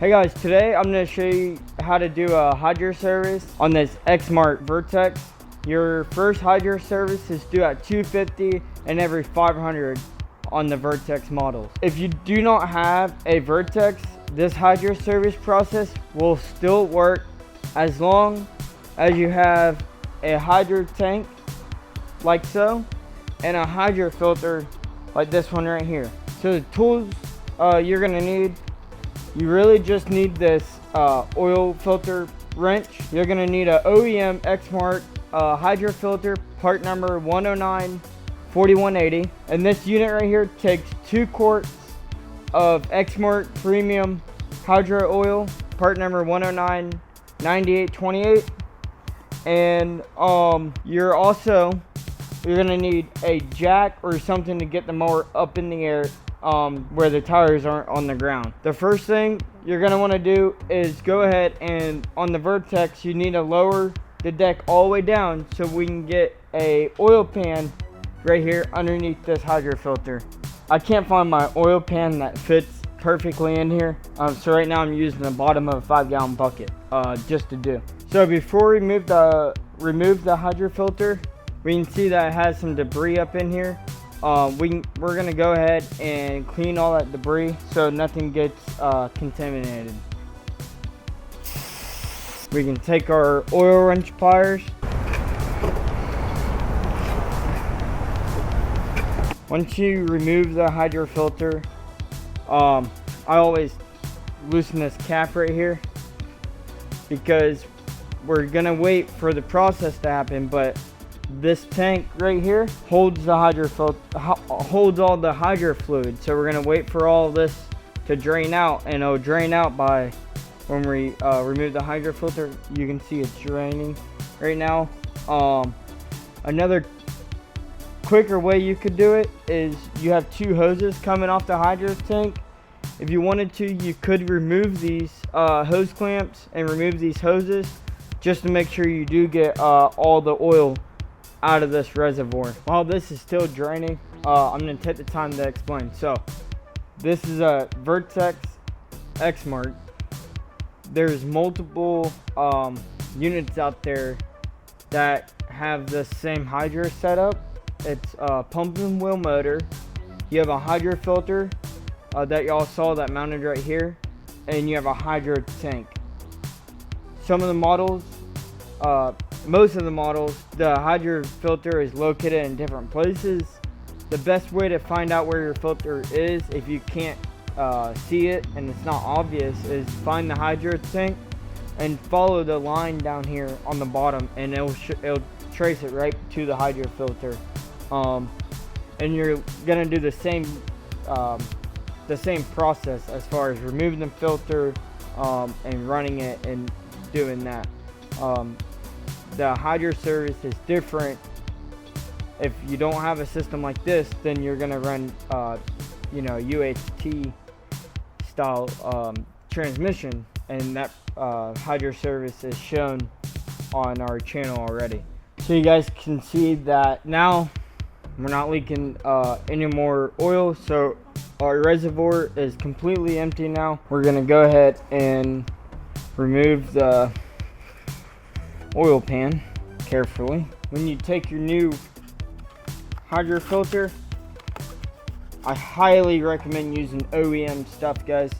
Hey guys, today I'm going to show you how to do a hydro service on this Exmark Vertex. Your first hydro service is due at 250 and every 500 on the Vertex models. If you do not have a Vertex, this hydro service process will still work as long as you have a hydro tank like so and a hydro filter like this one right here. So the tools you're going to need, you really just need this oil filter wrench. You're gonna need a OEM Exmark hydro filter, part number 109-4180. And this unit right here takes 2 quarts of Exmark premium hydro oil, part number 109-9828. And you're gonna need a jack or something to get the mower up in the air where the tires aren't on the ground. The first thing you're going to want to do is go ahead and on the Vertex you need to lower the deck all the way down so we can get a oil pan right here underneath this hydro filter. I can't find my oil pan that fits perfectly in here, so right now I'm using the bottom of a 5-gallon bucket just to do. So before we remove the hydro filter, we can see that it has some debris up in here. We're gonna go ahead and clean all that debris so nothing gets contaminated. We can take our oil wrench pliers. Once you remove the hydro filter, I always loosen this cap right here because we're gonna wait for the process to happen, but this tank right here holds the hydro filter, holds all the hydro fluid. So we're gonna wait for all this to drain out, and it'll drain out by when we remove the hydro filter. You can see it's draining right now. Another quicker way you could do it is you have 2 hoses coming off the hydro tank. If you wanted to, you could remove these hose clamps and remove these hoses just to make sure you do get all the oil out of this reservoir. While this is still draining, I'm going to take the time to explain. So this is a Vertex Exmark. There's multiple units out there that have the same hydro setup. It's a pump and wheel motor. You have a hydro filter that y'all saw that mounted right here, and you have a hydro tank. Some of the models, most of the models, the hydro filter is located in different places. The best way to find out where your filter is, if you can't see it and it's not obvious, is find the hydro tank and follow the line down here on the bottom, and it'll trace it right to the hydro filter. And you're gonna do the same process as far as removing the filter and running it and doing that. The hydro service is different. If you don't have a system like this, then you're gonna run UHT style transmission, and that hydro service is shown on our channel already. So you guys can see that now we're not leaking any more oil, so our reservoir is completely empty now. We're gonna go ahead and remove the oil pan carefully. When you take your new hydro filter, I highly recommend using OEM stuff, guys.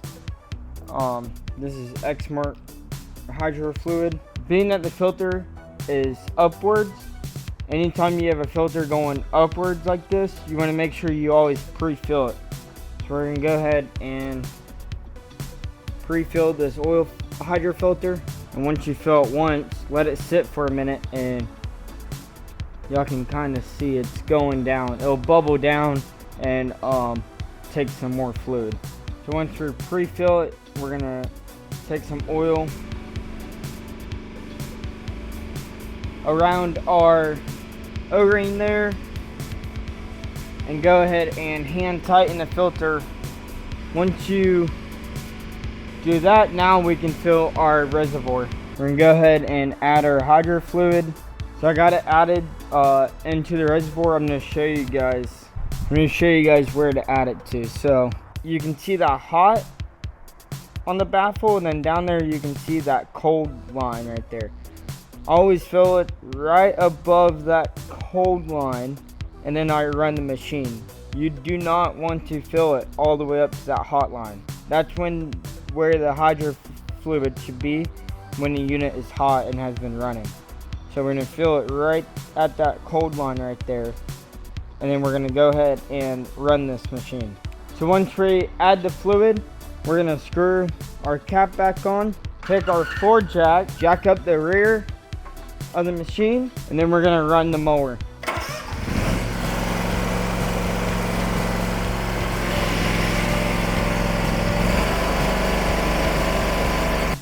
This is Exmark hydro fluid. Being that the filter is upwards, anytime you have a filter going upwards like this, you want to make sure you always pre-fill it. So we're gonna go ahead and pre-fill this oil hydro filter. And once you fill it once, let it sit for a minute, and y'all can kind of see it's going down. It'll bubble down and take some more fluid. So once we pre-fill it, we're gonna take some oil around our O-ring there and go ahead and hand tighten the filter. Once you do that, now we can fill our reservoir. We're gonna go ahead and add our hydro fluid. So I got it added into the reservoir. I'm gonna show you guys where to add it to. So you can see that hot on the baffle, and then down there you can see that cold line right there. Always fill it right above that cold line, and then I run the machine. You do not want to fill it all the way up to that hot line. That's where the hydro fluid should be when the unit is hot and has been running. So we're gonna fill it right at that cold line right there, and then we're gonna go ahead and run this machine. So once we add the fluid, we're gonna screw our cap back on, take our floor jack up the rear of the machine, and then we're gonna run the mower.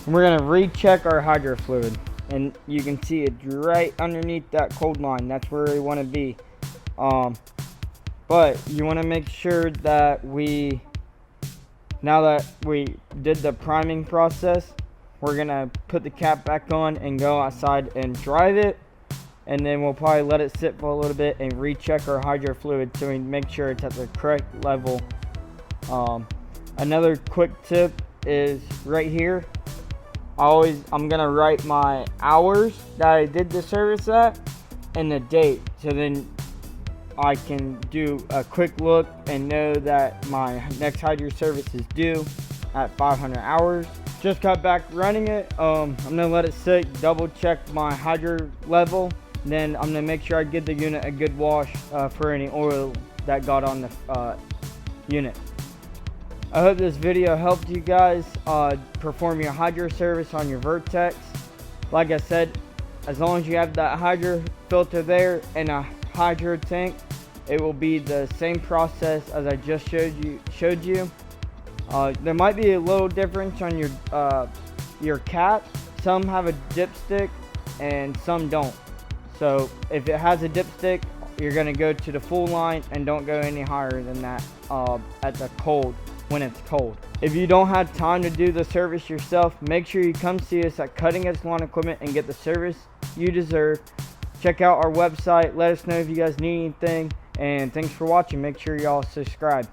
And we're gonna recheck our hydro fluid, and you can see it's right underneath that cold line. That's where we want to be. But you want to make sure that now that we did the priming process, we're gonna put the cap back on and go outside and drive it, and then we'll probably let it sit for a little bit and recheck our hydro fluid so we make sure it's at the correct level. Another quick tip is right here. I'm gonna write my hours that I did the service at and the date, so then I can do a quick look and know that my next hydro service is due at 500 hours. Just got back running it. I'm gonna let it sit, double check my hydro level, then I'm gonna make sure I give the unit a good wash for any oil that got on the unit. I hope this video helped you guys perform your hydro service on your Vertex. Like I said, as long as you have that hydro filter there and a hydro tank, it will be the same process as I just showed you. There might be a little difference on your cap. Some have a dipstick and some don't. So if it has a dipstick, you're gonna go to the full line and don't go any higher than that at the cold, when it's cold. If you don't have time to do the service yourself, make sure you come see us at Cutting Edge Lawn Equipment and get the service you deserve. Check out our website, let us know if you guys need anything, and thanks for watching. Make sure y'all subscribe.